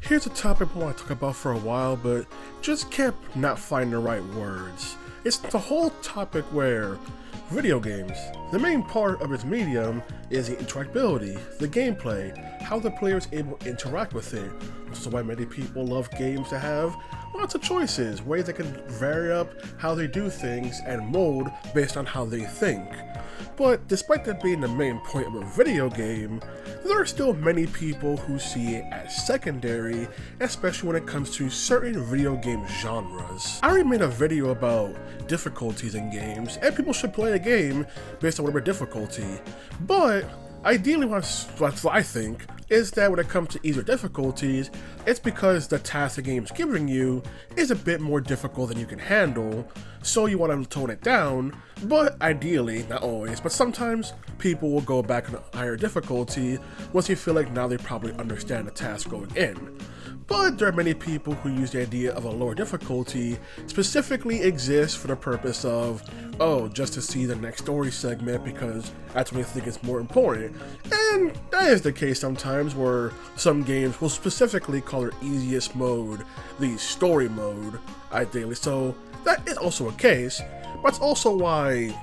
Here's a topic I want to talk about for a while, but just kept not finding the right words. It's the whole topic where video games, the main part of its medium is the interactability, the gameplay, how the player is able to interact with it. This is why many people love games that have lots of choices, ways they can vary up how they do things and mold based on how they think. But despite that being the main point of a video game, there are still many people who see it as secondary, especially when it comes to certain video game genres. I already made a video about difficulties in games, and people should play a game based on whatever difficulty, but ideally what I think is that when it comes to easier difficulties, it's because the task the game's giving you is a bit more difficult than you can handle, so you want to tone it down, but ideally, not always, but sometimes people will go back on a higher difficulty once you feel like now they probably understand the task going in. But there are many people who use the idea of a lower difficulty specifically exists for the purpose of, oh, just to see the next story segment because that's what they think is more important. And that is the case sometimes where some games will specifically call their easiest mode the story mode, ideally. So that is also a case, but it's also why,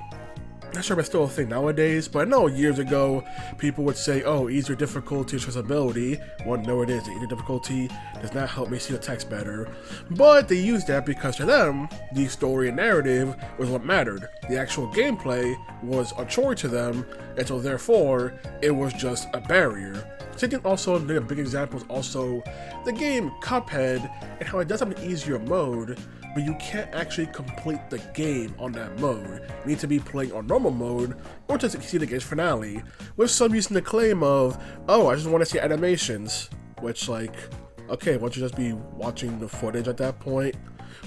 not sure if it's still a thing nowadays, but I know years ago people would say, oh, easier difficulty is accessibility. Well, no, it is. The easier difficulty does not help me see the text better. But they used that because to them, the story and narrative was what mattered. The actual gameplay was a chore to them, and so therefore, it was just a barrier. So I think also a big example is also the game Cuphead and how it does have an easier mode, but you can't actually complete the game on that mode. You need to be playing on normal mode or to succeed the game's finale, with some using the claim of, oh, I just want to see animations, which like, okay, why don't you just be watching the footage at that point?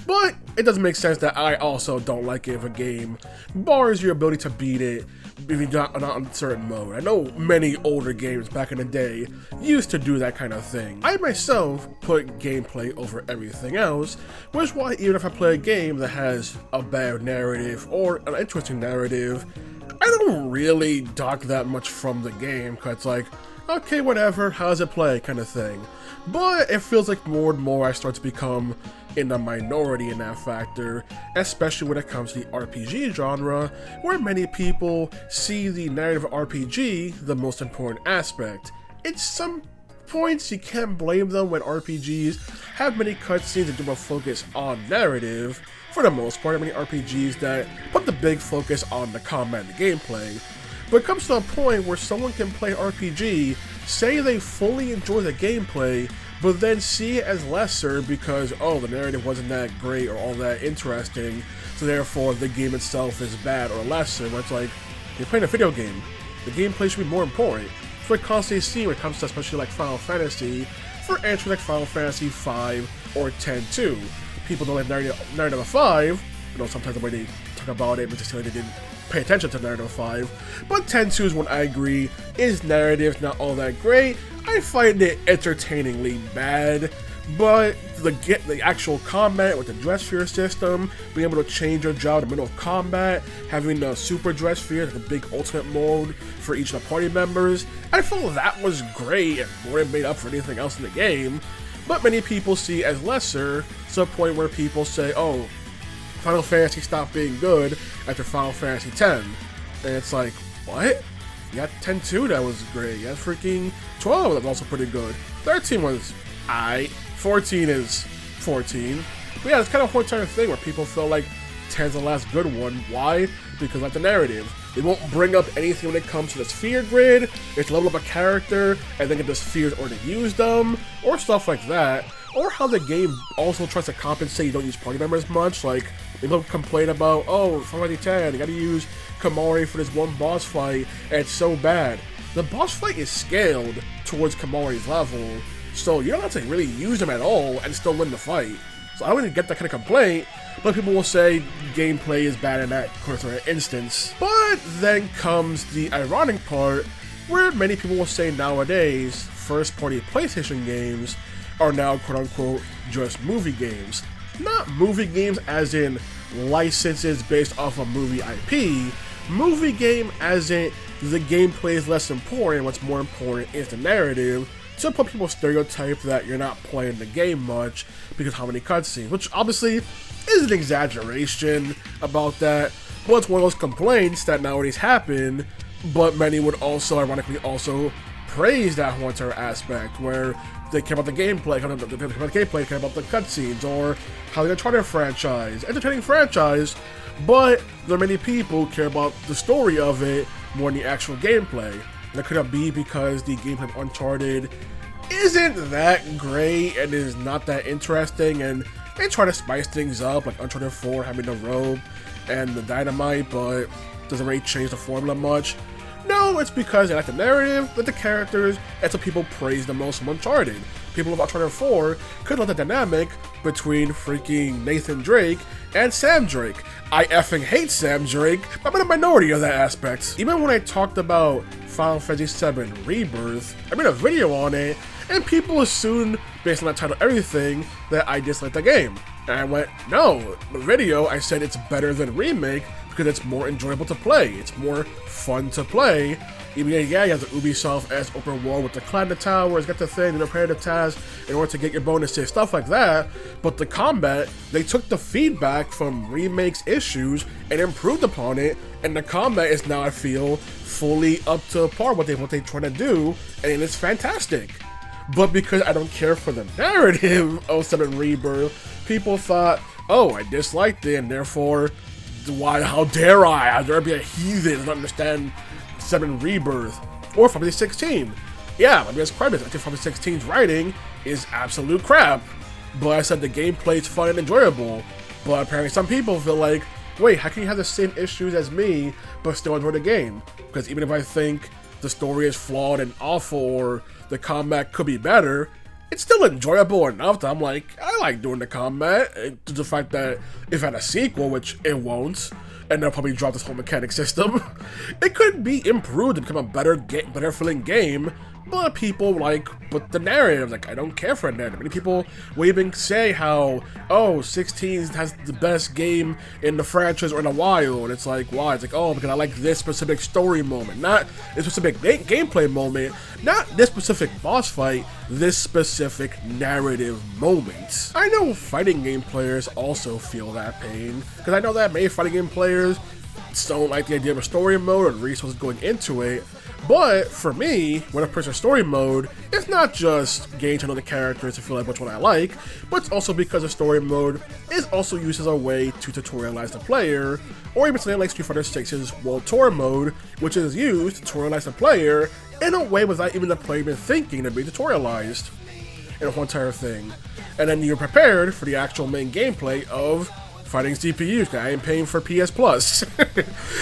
But it doesn't make sense that I also don't like it if a game bars your ability to beat it if you're not on certain mode. I know many older games back in the day used to do that kind of thing. I myself put gameplay over everything else, which is why even if I play a game that has a bad narrative or an interesting narrative, I don't really dock that much from the game, because it's like, okay, whatever, how does it play kind of thing. But it feels like more and more I start to become in the minority in that factor, especially when it comes to the RPG genre, where many people see the narrative RPG the most important aspect. In some points, you can't blame them when RPGs have many cutscenes that do a focus on narrative. For the most part, many RPGs that put the big focus on the combat and the gameplay. But it comes to a point where someone can play RPG, say they fully enjoy the gameplay, but then see it as lesser because, oh, the narrative wasn't that great or all that interesting, so therefore the game itself is bad or lesser. But it's like, you're playing a video game. The gameplay should be more important. It's what I constantly see when it comes to especially like Final Fantasy, for entries like Final Fantasy 5 or 10-2. People don't like narrative of 5, you know, sometimes the way they talk about it, but just they didn't pay attention to narrative 5, but 10-2 is one I agree is narrative not all that great. I find it entertainingly bad, but the actual combat with the dress sphere system, being able to change your job in the middle of combat, having the super dress sphere, the big ultimate mode for each of the party members, I felt that was great and more than made up for anything else in the game. But many people see it as lesser, to the point where people say, oh, Final Fantasy stopped being good after Final Fantasy X. And it's like, what? You got 10-2 that was great. You got freaking 12 that was also pretty good. 13 was aight. 14 is 14. But yeah, it's kind of a whole entire thing where people feel like 10's the last good one. Why? Because like the narrative. They won't bring up anything when it comes to the sphere grid. It's level up a character and then get the spheres or to use them, or stuff like that. Or how the game also tries to compensate you don't use party members much. Like, people complain about, oh, Final Fantasy X, you gotta use Kamari for this one boss fight, and it's so bad. The boss fight is scaled towards Kamari's level, so you don't have to really use them at all and still win the fight. So I wouldn't get that kind of complaint, but people will say gameplay is bad in that instance. But then comes the ironic part, where many people will say nowadays, first-party PlayStation games are now quote-unquote just movie games. Not movie games as in licenses based off a movie IP, movie game as in the gameplay is less important, what's more important is the narrative, to put people stereotype that you're not playing the game much because how many cutscenes, which obviously is an exaggeration about that, but it's one of those complaints that nowadays happen, but many would also, ironically, also praise that whole entire aspect, where they care about the gameplay, care about the cutscenes, or how the Uncharted franchise, entertaining franchise, but there are many people who care about the story of it more than the actual gameplay. And that could be because the gameplay of Uncharted isn't that great and is not that interesting, and they try to spice things up, like Uncharted 4 having the robe and the dynamite, but doesn't really change the formula much. No, it's because they like the narrative, like the characters, that's what people praise the most from Uncharted. People of Uncharted 4 could love the dynamic between freaking Nathan Drake and Sam Drake. I effing hate Sam Drake, but I'm in a minority of that aspect. Even when I talked about Final Fantasy VII Rebirth, I made a video on it, and people assumed, based on that title everything, that I disliked the game. And I went, no, the video, I said it's better than Remake because it's more enjoyable to play. It's more fun to play. Even yeah, you have the Ubisoft as open world with the climb the towers, get the thing, and repetitive tasks in order to get your bonuses, stuff like that. But the combat, they took the feedback from Remake's issues and improved upon it, and the combat is now, I feel, fully up to par with what they're trying to do, and it's fantastic. But because I don't care for the narrative of 7 Rebirth, people thought, oh, I disliked it, and therefore, why? How dare I? How dare I be a heathen and not understand 7 Rebirth or Final Fantasy 16? Yeah, my biggest gripe is I think Final Fantasy 16's writing is absolute crap. But I said the gameplay is fun and enjoyable. But apparently, some people feel like, wait, how can you have the same issues as me but still enjoy the game? Because even if I think the story is flawed and awful or the combat could be better, it's still enjoyable enough that I'm like, I like doing the combat. To the fact that if it had a sequel, which it won't, and they'll probably drop this whole mechanic system, it could be improved to become a better feeling game. But people but the narrative, like, I don't care for a narrative. Many people will even say how, oh, 16 has the best game in the franchise or in a while, and it's like, why? It's like, oh, because I like this specific story moment, not this specific gameplay moment, not this specific boss fight, this specific narrative moment. I know fighting game players also feel that pain, because I know that many fighting game players don't like the idea of a story mode or the resources going into it. But for me, when I push a story mode, it's not just getting to know the characters to feel like which one I like, but it's also because a story mode is also used as a way to tutorialize the player, or even something like Street Fighter 6's World Tour mode, which is used to tutorialize the player in a way without even the player even thinking to be tutorialized in a whole entire thing. And then you're prepared for the actual main gameplay of fighting CPUs, I ain't paying for PS Plus.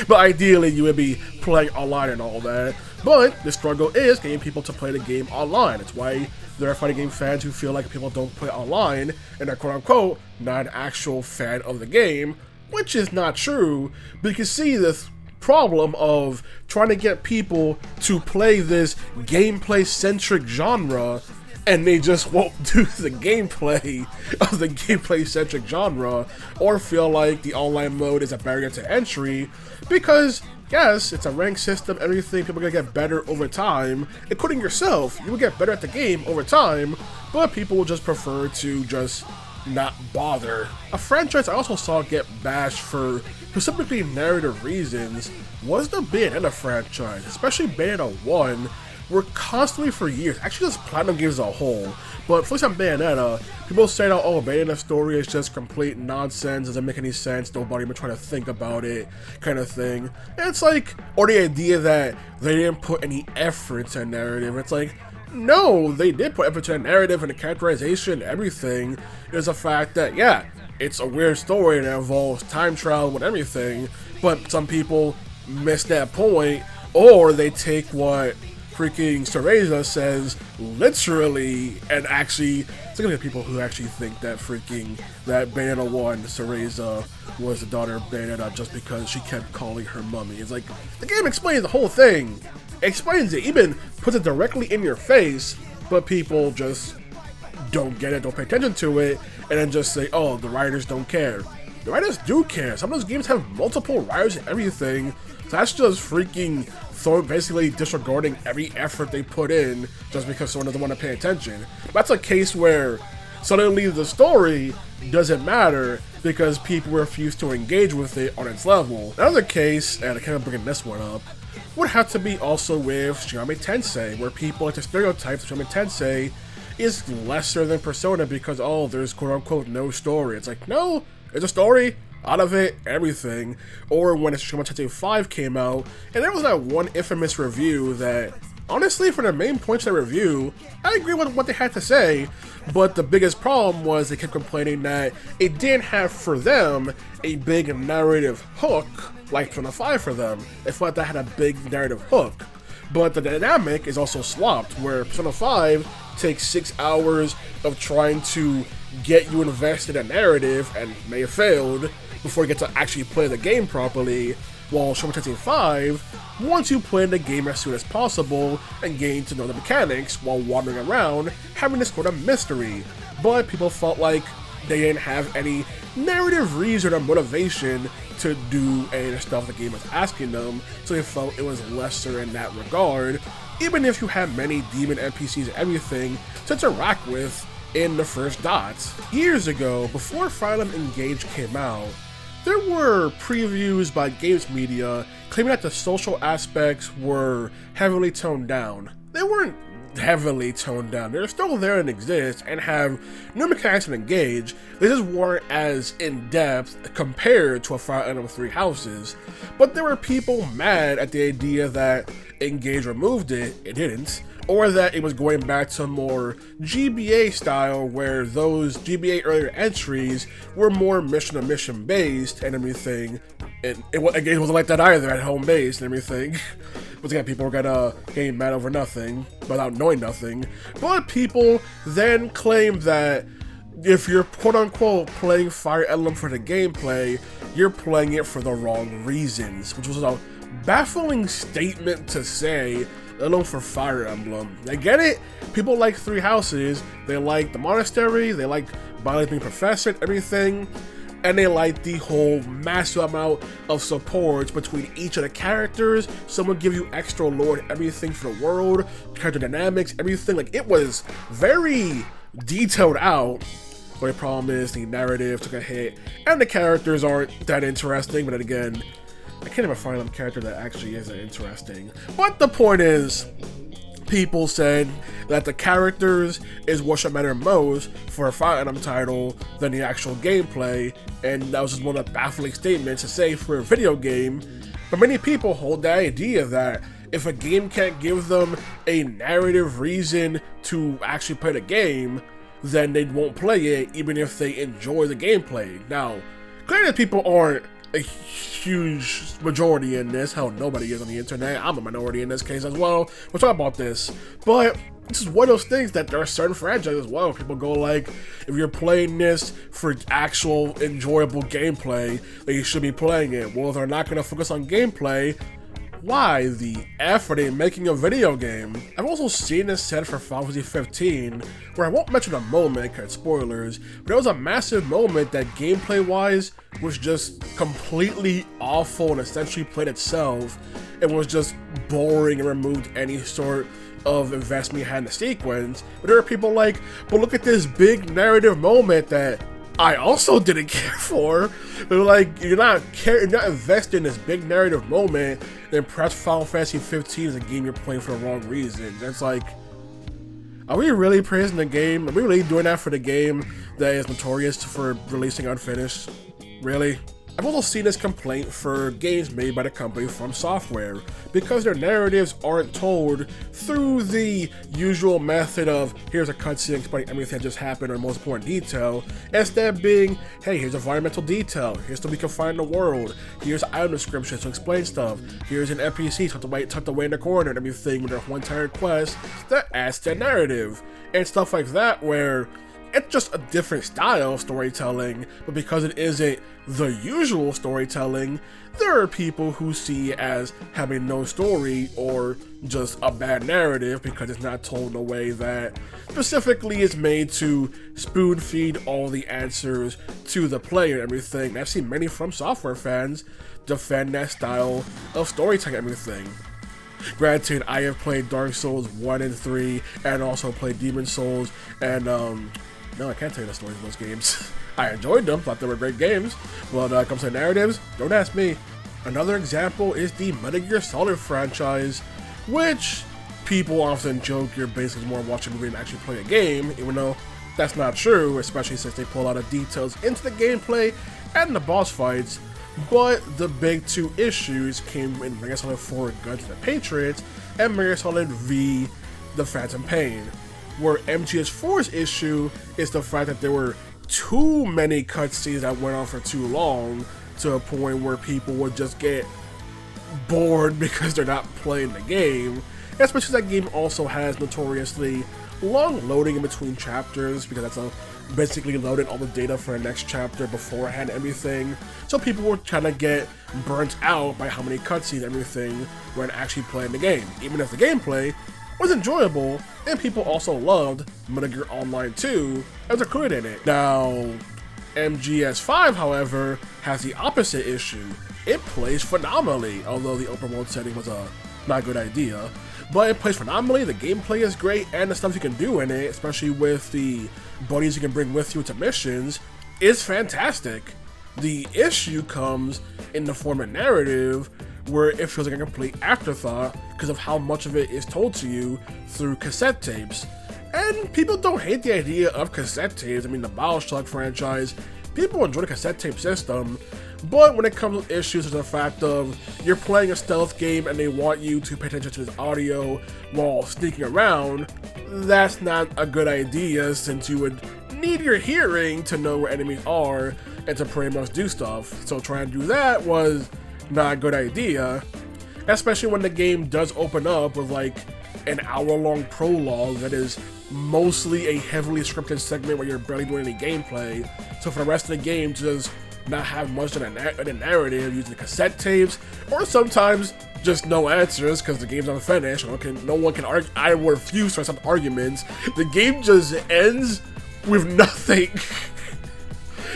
But ideally, you would be playing online and all that. But the struggle is getting people to play the game online. It's why there are fighting game fans who feel like people don't play online and are quote-unquote not an actual fan of the game, which is not true. But you can see this problem of trying to get people to play this gameplay-centric genre, and they just won't do the gameplay of the gameplay-centric genre, or feel like the online mode is a barrier to entry, because, yes, it's a rank system, everything, people are gonna get better over time, including yourself. You will get better at the game over time, but people will just prefer to just not bother. A franchise I also saw get bashed for specifically narrative reasons was the Bayonetta franchise, especially Bayonetta 1, were constantly for years, actually just Platinum games as a whole, but for example Bayonetta, people say that, oh, Bayonetta's story is just complete nonsense, doesn't make any sense, nobody even trying to think about it, kind of thing. And it's like, or the idea that they didn't put any effort into a narrative, it's like, no, they did put effort into a narrative and the characterization and everything. There's a fact that, yeah, it's a weird story and it involves time travel and everything, but some people miss that point, or they take what freaking Cereza says literally, and actually, it's gonna be people who actually think that that Bayonetta 1, Cereza, was the daughter of Bayonetta just because she kept calling her mummy. It's like, the game explains the whole thing. It explains it, even puts it directly in your face, but people just don't get it, don't pay attention to it, and then just say, oh, the writers don't care. the writers do care. Some of those games have multiple writers and everything, so that's just freaking basically disregarding every effort they put in just because someone doesn't want to pay attention. That's a case where suddenly the story doesn't matter because people refuse to engage with it on its level. Another case, and I can't bring this one up, would have to be also with Shin Tensei, where people like to stereotype Shin Tensei is lesser than Persona because, oh, there's quote-unquote no story. It's like, no, there's a story out of it, everything. Or when Shin Tensei 5 came out, and there was that one infamous review that, honestly, for the main points of the review, I agree with what they had to say, but the biggest problem was they kept complaining that it didn't have, for them, a big narrative hook like Persona 5 for them. They felt that had a big narrative hook. But the dynamic is also swapped, where Persona 5 takes 6 hours of trying to get you invested in a narrative, and may have failed, before you get to actually play the game properly, while Shin Tensei 5 wants you play the game as soon as possible and getting to know the mechanics while wandering around, having this sort of mystery. But people felt like they didn't have any narrative reason or motivation to do any of the stuff the game was asking them, so they felt it was lesser in that regard, even if you had many demon NPCs and everything to interact with in the first dots. Years ago, before Fire Emblem Engage came out, there were previews by games media claiming that the social aspects were heavily toned down. They weren't heavily toned down. They're still there and exist and have new mechanics and Engage. They just weren't as in-depth compared to a Fire Emblem Three Houses. But there were people mad at the idea that Engage removed it. It didn't. Or that it was going back to more GBA style, where those GBA earlier entries were more mission-to-mission based and everything. And it wasn't like that either, at home based and everything. Once again, people were getting mad over nothing, without knowing nothing. But people then claimed that if you're quote-unquote playing Fire Emblem for the gameplay, you're playing it for the wrong reasons, which was a baffling statement to say, let alone for Fire Emblem. I get it, people like Three Houses, they like the monastery, they like Bayonetta being professor, everything, and they like the whole massive amount of support between each of the characters. Someone give you extra lore and everything for the world, character dynamics, everything. Like, it was very detailed out. But the problem is the narrative took a hit, and the characters aren't that interesting. But then again, I can't even find a character that actually isn't interesting. But the point is, people said that the characters is what should matter most for a Fire Emblem title than the actual gameplay, and that was just one of the baffling statements to say for a video game. But many people hold the idea that if a game can't give them a narrative reason to actually play the game, then they won't play it even if they enjoy the gameplay. Now, clearly people aren't a huge majority in this. Hell, nobody is on the internet. I'm a minority in this case as well. We'll talk about this. But this is one of those things that there are certain franchises as well. People go like, if you're playing this for actual enjoyable gameplay, then you should be playing it. Well, if they're not going to focus on gameplay, why the effort in making a video game? I've also seen this said for Final Fantasy 15, where I won't mention a moment, because spoilers, but there was a massive moment that gameplay-wise was just completely awful and essentially played itself, and was just boring and removed any sort of investment you had in the sequence. But there are people like, but look at this big narrative moment that I also didn't care for. They're like, you're not invested in this big narrative moment, then perhaps Final Fantasy 15 is a game you're playing for the wrong reasons. It's like, are we really praising the game? Are we really doing that for the game that is notorious for releasing unfinished? Really? I've also seen this complaint for games made by the company From Software, because their narratives aren't told through the usual method of here's a cutscene explaining everything that just happened or most important detail, instead being, hey, here's environmental detail, here's so we can find the world, here's item descriptions to explain stuff, here's an NPC tucked away in the corner and everything with their one entire quest that adds to the narrative, and stuff like that, where it's just a different style of storytelling, but because it isn't the usual storytelling, there are people who see it as having no story or just a bad narrative because it's not told in a way that specifically is made to spoon feed all the answers to the player and everything. And I've seen many From Software fans defend that style of storytelling and everything. Granted, I have played Dark Souls 1 and 3 and also played Demon Souls, and no, I can't tell you the stories of those games. I enjoyed them, thought they were great games, but when it comes to narratives, don't ask me. Another example is the Metal Gear Solid franchise, which people often joke you're basically more watching a movie than actually play a game, even though that's not true, especially since they pull a lot of details into the gameplay and the boss fights. But the big two issues came in Metal Gear Solid 4 Guns to the Patriots and Metal Gear Solid V The Phantom Pain, where MGS4's issue is the fact that there were too many cutscenes that went on for too long to a point where people would just get bored because they're not playing the game. Especially that game also has notoriously long loading in between chapters because that's basically loading all the data for the next chapter beforehand and everything. So people were trying to get burnt out by how many cutscenes and everything when actually playing the game, even if the gameplay was enjoyable, and people also loved Metal Gear Online 2 as included in it. Now, MGS5, however, has the opposite issue. It plays phenomenally, although the open world setting was a not good idea. But it plays phenomenally, the gameplay is great, and the stuff you can do in it, especially with the buddies you can bring with you to missions, is fantastic. The issue comes in the form of narrative, where it feels like a complete afterthought because of how much of it is told to you through cassette tapes. And people don't hate the idea of cassette tapes. I mean, the BioShock franchise, people enjoy the cassette tape system, but when it comes to issues to the fact of you're playing a stealth game and they want you to pay attention to this audio while sneaking around, that's not a good idea since you would need your hearing to know where enemies are and to pretty much do stuff. So trying to do that was not a good idea, especially when the game does open up with like an hour-long prologue that is mostly a heavily scripted segment where you're barely doing any gameplay. So for the rest of the game to just not have much of a narrative, using cassette tapes, or sometimes just no answers because the game's unfinished. No one can argue. I refuse to accept arguments. The game just ends with nothing.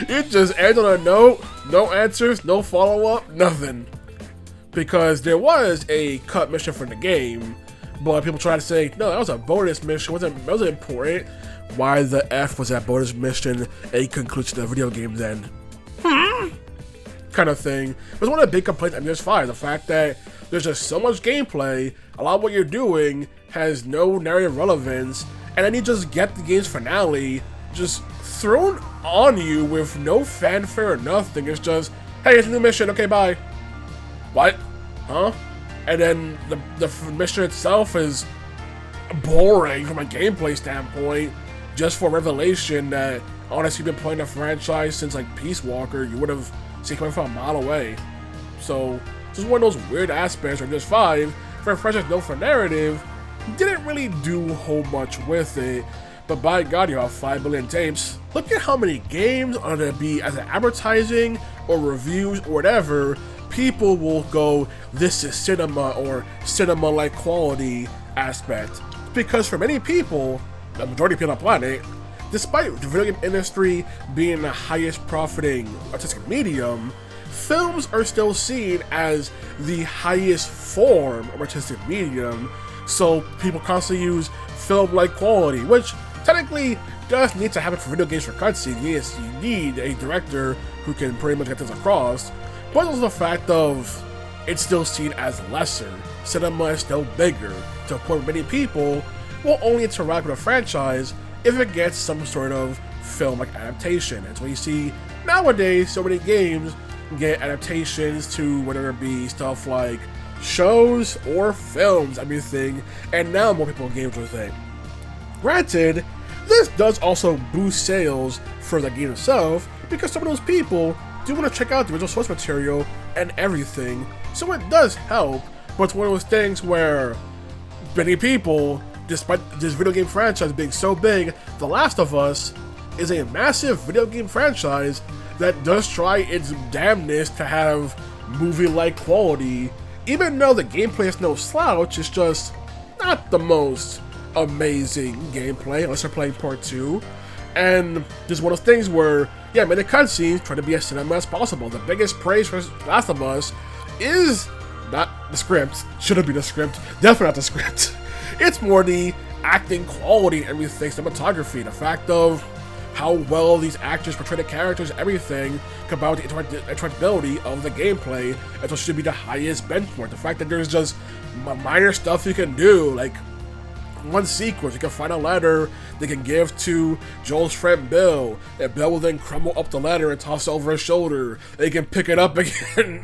It just ends on a note, no answers, no follow-up, nothing. Because there was a cut mission from the game, but people try to say, no, that was a bonus mission, it wasn't important. Why the F was that bonus mission a conclusion of the video game then? Kind of thing. It was one of the big complaints of MGS5, the fact that there's just so much gameplay, a lot of what you're doing has no narrative relevance, and then you just get the game's finale just thrown on you with no fanfare or nothing. It's just, hey, it's a new mission, okay, bye. What? Huh? And then the mission itself is boring from a gameplay standpoint, just for revelation that, honestly, you've been playing the franchise since like Peace Walker, you would have seen coming from a mile away. So, just one of those weird aspects where just 5, for a franchise known for narrative, didn't really do a whole much with it. But by God, you have 5 billion tapes. Look at how many games are there be as an advertising or reviews or whatever, people will go, this is cinema or cinema-like quality aspect. Because for many people, the majority of people on the planet, despite the video game industry being the highest profiting artistic medium, films are still seen as the highest form of artistic medium. So people constantly use film-like quality, which technically does need to happen for video games for cutscenes. Yes, you need a director who can pretty much get this across, but also the fact of it's still seen as lesser. Cinema is still bigger, to a point where many people will only interact with a franchise if it gets some sort of film-like adaptation. And so you see nowadays so many games get adaptations to whether it be stuff like shows or films, everything, and now more people engage with it. Granted, this does also boost sales for the game itself, because some of those people do want to check out the original source material and everything, so it does help, but it's one of those things where many people, despite this video game franchise being so big, The Last of Us is a massive video game franchise that does try its damnness to have movie-like quality, even though the gameplay is no slouch. It's just not the most amazing gameplay unless you're playing part 2. And just one of those things where, yeah, man, the cutscenes try to be as cinema as possible. The biggest praise for Last of Us is not the script, shouldn't be the script, definitely not the script. It's more the acting quality and everything, cinematography, the fact of how well these actors portray the characters, everything, combined with the interactability of the gameplay. That's what should be the highest benchmark. The fact that there's just minor stuff you can do, like one sequence, you can find a letter they can give to Joel's friend Bill, and Bill will then crumble up the letter and toss it over his shoulder. They can pick it up again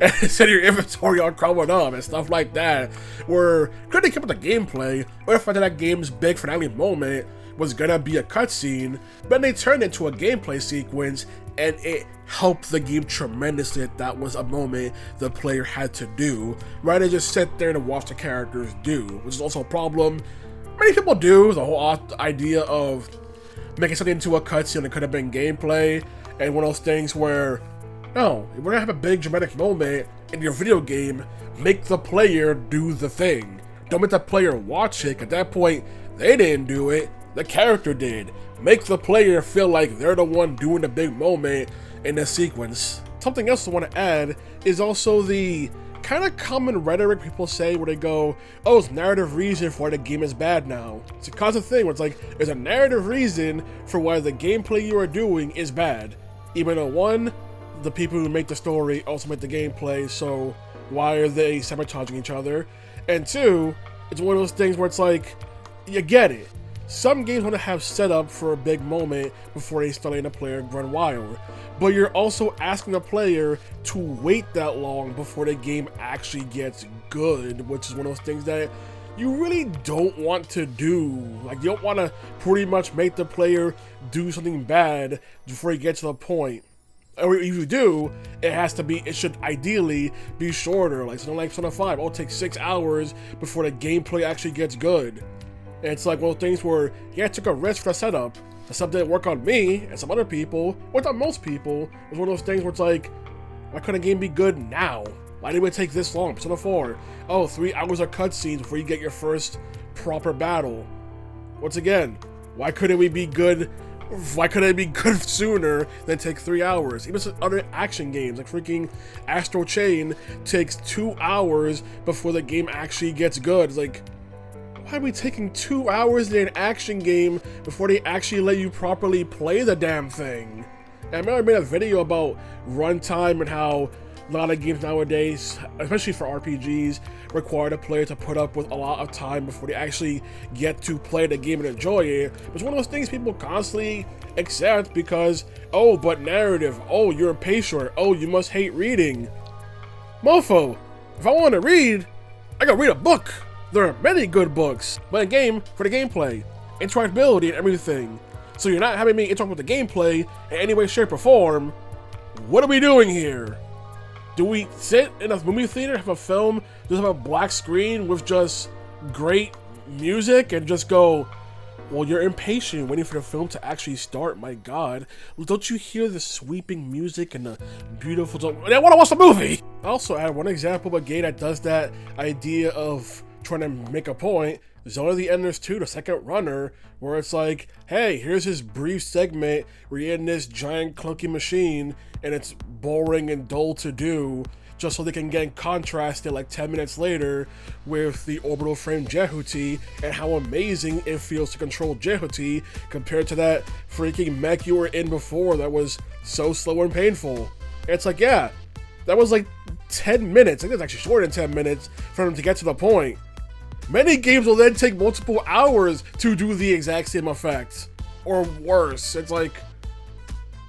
and set your inventory on crumbled up and stuff like that. Where could they keep with the gameplay, or if that game's big finale moment was gonna be a cutscene, but they turned it into a gameplay sequence, and it helped the game tremendously that was a moment the player had to do, rather than just sit there and watch the characters do, which is also a problem many people do. The whole idea of making something into a cutscene that could have been gameplay, and one of those things where, no, we're gonna have a big dramatic moment in your video game, make the player do the thing. Don't make the player watch it. At that point, they didn't do it, the character did. Make the player feel like they're the one doing the big moment in the sequence. Something else I want to add is also the kind of common rhetoric people say where they go, oh, it's narrative reason for why the game is bad now. It's a constant thing where it's like, there's a narrative reason for why the gameplay you are doing is bad. Even though, one, the people who make the story also make the gameplay, so why are they sabotaging each other? And two, it's one of those things where it's like, you get it. Some games want to have setup for a big moment before they start letting the player run wild, but you're also asking the player to wait that long before the game actually gets good, which is one of those things that you really don't want to do. Like, you don't want to pretty much make the player do something bad before you get to the point. Or if you do, it should ideally be shorter, like something like Persona 5. It'll take 6 hours before the gameplay actually gets good. And it's like one of those things where, yeah, I took a risk for the setup. The setup didn't work on me and some other people, or on most people. It was one of those things where it's like, why couldn't a game be good now? Why did it take this long? Persona 4, oh, 3 hours of cutscenes before you get your first proper battle. Once again, why couldn't we be good? Why couldn't it be good sooner than take 3 hours? Even some other action games, like freaking Astral Chain, takes 2 hours before the game actually gets good. It's like, why are we taking 2 hours in an action game before they actually let you properly play the damn thing? And I remember I made a video about runtime and how a lot of games nowadays, especially for RPGs, require the player to put up with a lot of time before they actually get to play the game and enjoy it. It's one of those things people constantly accept because, oh, but narrative, oh, you're impatient, oh, you must hate reading. Mofo, if I want to read, I gotta read a book. There are many good books, but a game for the gameplay, interactability and everything. So you're not having me interact with the gameplay in any way, shape, or form. What are we doing here? Do we sit in a movie theater, have a film, just have a black screen with just great music and just go, well, you're impatient waiting for the film to actually start, my god. Well, don't you hear the sweeping music and the beautiful... I want to watch the movie! I also add one example of a game that does that idea of trying to make a point. Zone of the Enders 2, the second runner, where it's like, hey, here's this brief segment where you're in this giant clunky machine and it's boring and dull to do, just so they can get contrasted like 10 minutes later with the orbital frame Jehuti and how amazing it feels to control Jehuti compared to that freaking mech you were in before that was so slow and painful. And it's like, yeah, that was like 10 minutes. I think it's actually shorter than 10 minutes for them to get to the point. Many games will then take multiple hours to do the exact same effect, or worse. It's like,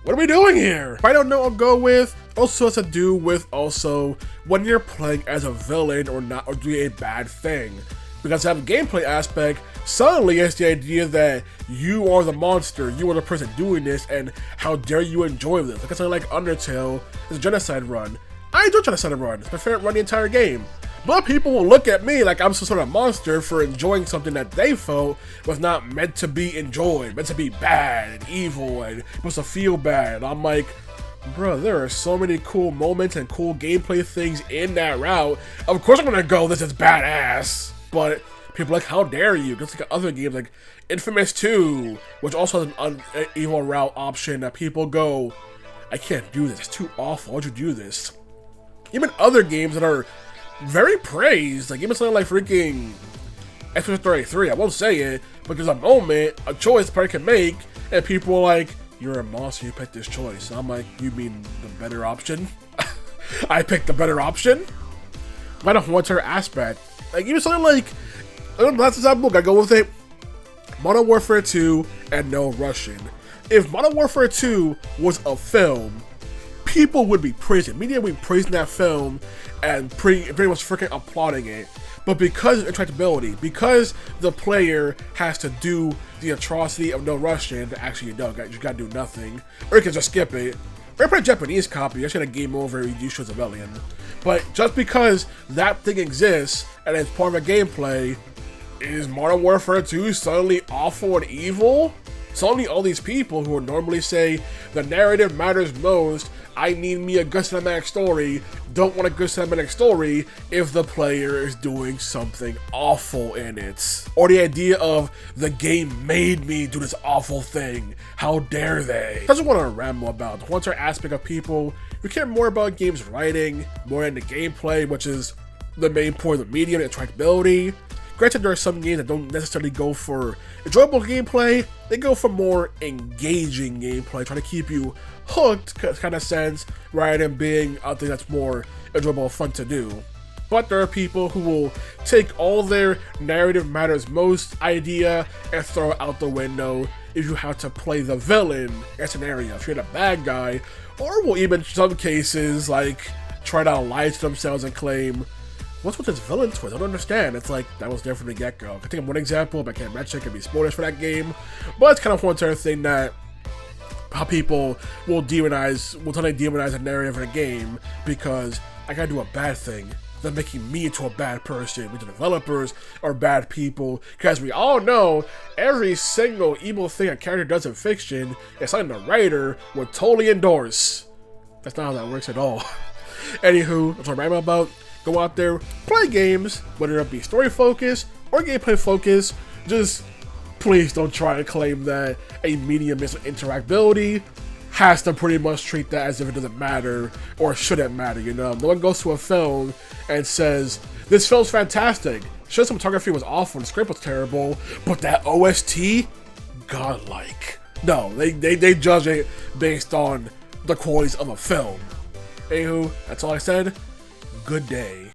what are we doing here? If I don't know, I'll go with also has to do with also when you're playing as a villain or not, or doing a bad thing. Because to have a gameplay aspect, suddenly it's the idea that you are the monster, you are the person doing this, and how dare you enjoy this. Like I said, like Undertale is a genocide run. I enjoy genocide run. It's my favorite run the entire game. But people will look at me like I'm some sort of monster for enjoying something that they felt was not meant to be enjoyed, meant to be bad and evil and supposed to feel bad. And I'm like, bro, there are so many cool moments and cool gameplay things in that route. Of course I'm gonna go, this is badass. But people are like, how dare you? Just like other games like Infamous 2, which also has an evil route option that people go, I can't do this, it's too awful, why'd you do this? Even other games that are very praised, like even something like freaking Xbox 33, I won't say it, but there's a moment, a choice the player can make, and people are like, you're a monster, you picked this choice. And I'm like, you mean the better option? I picked the better option? By the Hunter aspect. Like even something like, that's example, I go with it, Modern Warfare 2 and No Russian. If Modern Warfare 2 was a film, people would be praising, media would be praising that film and pretty much freaking applauding it. But because of interactability, because the player has to do the atrocity of No Russian, actually you don't, you gotta do nothing, or you can just skip it, or play a Japanese copy, I should have game over, you choose a Rebellion. But just because that thing exists, and it's part of a gameplay, is Modern Warfare 2 suddenly awful and evil? Suddenly all these people who would normally say, the narrative matters most, I need me a good cinematic story, don't want a good cinematic story if the player is doing something awful in it. Or the idea of, the game made me do this awful thing, how dare they? That's what I want to ramble about, the Hunter aspect of people who care more about games writing, more into gameplay, which is the main point of the medium, interactability. Granted, there are some games that don't necessarily go for enjoyable gameplay, they go for more engaging gameplay, trying to keep you hooked kind of sense, rather than being a thing that's more enjoyable and fun to do. But there are people who will take all their narrative matters most idea and throw it out the window if you have to play the villain in a scenario, if you're the bad guy, or will even in some cases like try to lie to themselves and claim, what's with this villain twist? I don't understand. It's like, that was there from the get-go. I can think of one example, but I can't mention it, could be spoilers for that game. But it's kind of one thing that how people will totally demonize a narrative in a game because I gotta do a bad thing. They're making me into a bad person. The developers are bad people. Because we all know every single evil thing a character does in fiction is something the writer would totally endorse. That's not how that works at all. Anywho, that's what I'm about. Go out there, play games, whether it be story focused or gameplay focused. Just please don't try to claim that a medium is interactability has to pretty much treat that as if it doesn't matter or shouldn't matter, you know? No one goes to a film and says, this film's fantastic. Sure, cinematography was awful and the script was terrible, but that OST, godlike. No, they judge it based on the qualities of a film. Anywho, that's all I said. Good day.